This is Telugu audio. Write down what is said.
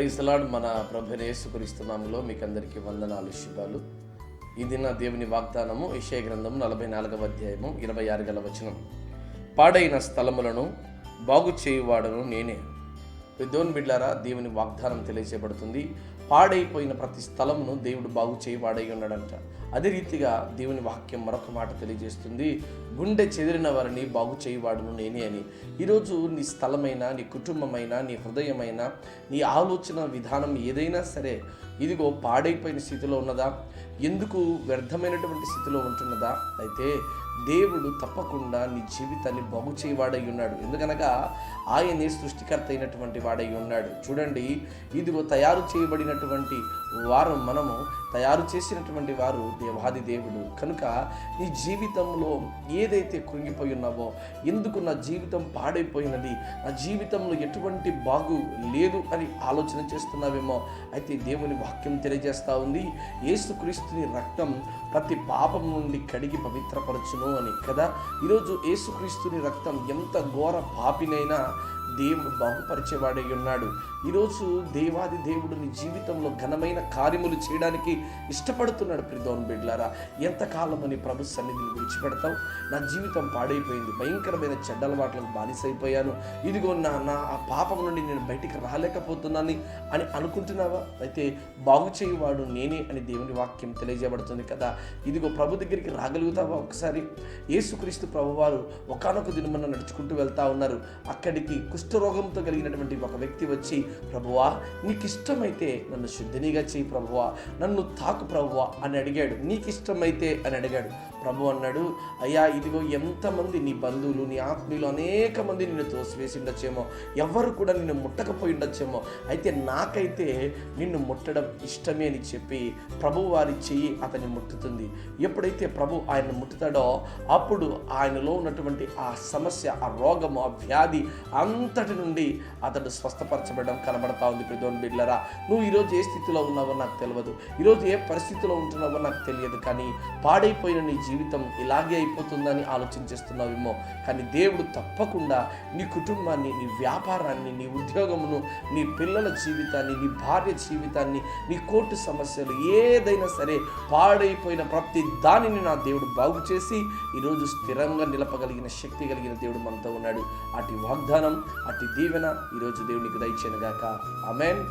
Praise the lord. మన ప్రభువైన యేసుక్రీస్తు నామములో మీకు అందరికీ వందనాలు, శుభాలు. ఈ దిన దేవుని వాగ్దానము యెషయా గ్రంథం 44వ అధ్యాయము 26వ వచనం. పాడైన స్థలములను బాగు చేయువాడను నేనే. దేవుని బిడ్డలారా, దేవుని వాగ్దానం తెలియజేయబడుతుంది. పాడైపోయిన ప్రతి స్థలమును దేవుడు బాగు చేయవాడై ఉన్నాడంట. అదే రీతిగా దేవుని వాక్యం మరొక మాట తెలియజేస్తుంది, గుండె చెదిరిన వారిని బాగు చేయవాడును నేనే అని. ఈరోజు నీ స్థలమైనా, నీ కుటుంబమైనా, నీ హృదయమైనా, నీ ఆలోచన విధానం ఏదైనా సరే ఇదిగో పాడైపోయిన స్థితిలో ఉన్నదా, ఎందుకు వ్యర్థమైనటువంటి స్థితిలో ఉంటున్నదా, అయితే దేవుడు తప్పకుండా నీ జీవితాన్ని బాగు చేయవాడై ఉన్నాడు. ఎందుకనగా ఆయనే సృష్టికర్త అయినటువంటి వాడై ఉన్నాడు. చూడండి, ఇదిగో తయారు చేయబడినటువంటి వారు, మనము తయారు చేసినటువంటి వారు దేవాది దేవుడు. కనుక నీ జీవితంలో ఏదైతే కృంగిపోయి ఉన్నావో, ఎందుకు నా జీవితం పాడైపోయినది, నా జీవితంలో ఎటువంటి బాగు లేదు అని ఆలోచన చేస్తున్నావేమో, అయితే దేవుని వాక్యం తెలియజేస్తూ ఉంది, యేసుక్రీస్తుని రక్తం ప్రతి పాపం నుండి కడిగి పవిత్రపరచును అని కదా. ఈరోజు యేసుక్రీస్తుని రక్తం ఎంత ఘోర పాపినైనా దేవుడు బాగుపరిచేవాడై ఉన్నాడు. ఈరోజు దేవాది దేవుడు నీ జీవితంలో ఘనమైన కార్యములు చేయడానికి ఇష్టపడుతున్నాడు. ప్రియమైన బిడ్డలారా, ఎంతకాలం అని ప్రభు సన్నిధిని విడిచిపెడతావు? నా జీవితం పాడైపోయింది, భయంకరమైన చెడ్డ అలవాట్లకు బానిసైపోయాను, ఇదిగో నా ఆ పాపం నుండి నేను బయటికి రాలేకపోతున్నాను అని అనుకుంటున్నావా? అయితే బాగు చేయువాడు నేనే అని దేవుని వాక్యం తెలియజేయబడుతుంది కదా. ఇదిగో ప్రభు దగ్గరికి రాగలుగుతావా? ఒకసారి యేసుక్రీస్తు ప్రభువారు ఒకానొక దినమున నడుచుకుంటూ వెళ్తా ఉన్నారు. అక్కడికి కుష్ఠరోగంతో కలిగినటువంటి ఒక వ్యక్తి వచ్చి, ప్రభువా నీకు ఇష్టమైతే నన్ను శుద్ధినిగా చేయి ప్రభువా, నన్ను తాకు ప్రభువా అని అడిగాడు. నీకు ఇష్టమైతే అని అడిగాడు. ప్రభు అన్నాడు, అయ్యా ఇదిగో ఎంతమంది నీ బంధువులు, నీ ఆత్మీయులు అనేక మంది నిన్ను తోసివేసి ఉండొచ్చేమో, ఎవరు కూడా నిన్ను ముట్టకపోయి ఉండొచ్చేమో, అయితే నాకైతే నిన్ను ముట్టడం ఇష్టమే అని చెప్పి ప్రభు వారి చెయ్యి అతన్ని ముట్టుతుంది. ఎప్పుడైతే ప్రభు ఆయన ముట్టుతాడో అప్పుడు ఆయనలో ఉన్నటువంటి ఆ సమస్య, ఆ రోగము, ఆ వ్యాధి అంతటి నుండి అతడు స్వస్థపరచబడడం కనబడతా ఉంది. ప్రియమైన బిడ్డలారా, నువ్వు ఈరోజు ఏ స్థితిలో ఉన్నావో నాకు తెలియదు, ఈరోజు ఏ పరిస్థితిలో ఉంటున్నావో నాకు తెలియదు, కానీ పాడైపోయిన నీ జీవితం ఇలాగే అయిపోతుందని ఆలోచన చేస్తున్నావేమో, కానీ దేవుడు తప్పకుండా నీ కుటుంబాన్ని, నీ వ్యాపారాన్ని, నీ ఉద్యోగమును, నీ పిల్లల జీవితాన్ని, నీ భార్య జీవితాన్ని, నీ కోర్టు సమస్యలు ఏదైనా సరే పాడైపోయిన ప్రతి దానిని నా దేవుడు బాగు చేసి ఈరోజు స్థిరంగా నిలపగలిగిన శక్తి కలిగిన దేవుడు మనతో ఉన్నాడు. అటు వాగ్దానం, అటు దీవెన ఈరోజు దేవునికి దయచేయనుగాక. ఆమేన్.